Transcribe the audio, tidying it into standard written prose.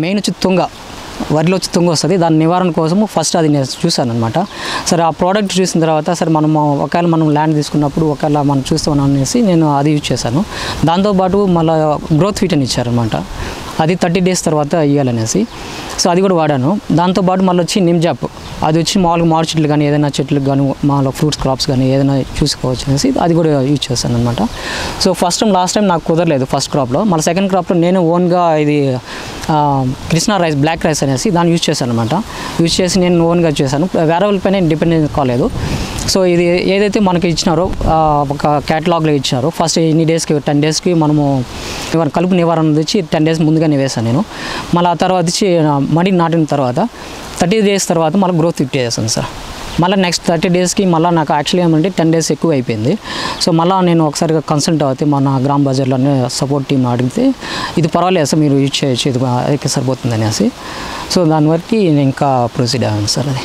Main వచ్చి తుంగ, వరిలో వచ్చి తుంగ వస్తుంది. దాని నివారణ కోసము ఫస్ట్ అది నేను చూశాను అనమాట. సరే ఆ ప్రోడక్ట్ చూసిన తర్వాత సరే ఒకవేళ మనం ల్యాండ్ తీసుకున్నప్పుడు ఒకవేళ మనం చూస్తామని అనేసి నేను అది యూజ్ చేశాను. దాంతోపాటు మళ్ళీ గ్రోత్ ఫీట్ అని ఇచ్చారనమాట. అది 30 days తర్వాత ఇవ్వాలనేసి సో అది కూడా వాడాను. దాంతోపాటు మళ్ళీ వచ్చి నిమ్జాప్, అది వచ్చి మామూలుగా మామిడి చెట్లు కానీ ఏదైనా చెట్లకు కానీ మామూలుగా ఫ్రూట్స్ క్రాప్స్ కానీ ఏదైనా చూసుకోవచ్చు అనేసి అది కూడా యూజ్ చేశాను అనమాట. సో లాస్ట్ టైం నాకు కుదరలేదు ఫస్ట్ క్రాప్లో. మళ్ళీ సెకండ్ క్రాప్లో నేను ఓన్గా ఇది కృష్ణా రైస్, బ్లాక్ రైస్ అనేసి దాన్ని యూజ్ చేశాను అనమాట. యూజ్ చేసి నేను ఓన్గా చేశాను, వేరే వాళ్ళపైన డిపెండెంట్ కాలేదు. సో ఇది ఏదైతే మనకి ఇచ్చినారో ఒక క్యాటలాగ్లో ఇచ్చినారో ఫస్ట్ ఇన్ని డేస్కి 10 daysకి మనము కలుపు నివారణ వచ్చి 10 days ముందుగానే వేసాను నేను. మళ్ళీ ఆ తర్వాత వచ్చి మడి నాటిన తర్వాత 30 days తర్వాత మళ్ళీ గ్రోత్ ఫిట్ చేస్తాను సార్. మళ్ళీ నెక్స్ట్ 30 daysకి మళ్ళీ నాకు యాక్చువల్లీ ఏమంటే 10 days ఎక్కువ అయిపోయింది. సో మళ్ళీ నేను ఒకసారిగా కన్సల్ట్ అవుతే మన గ్రామ్ బజార్లోనే సపోర్ట్ టీమ్ అడిగితే ఇది పర్వాలేదు సార్ మీరు యూజ్ చేయొచ్చు, ఇది సరిపోతుంది అనేసి. సో దాన్ని బట్టి నేను ఇంకా ప్రొసీడ్ అయ్యాను సార్. అది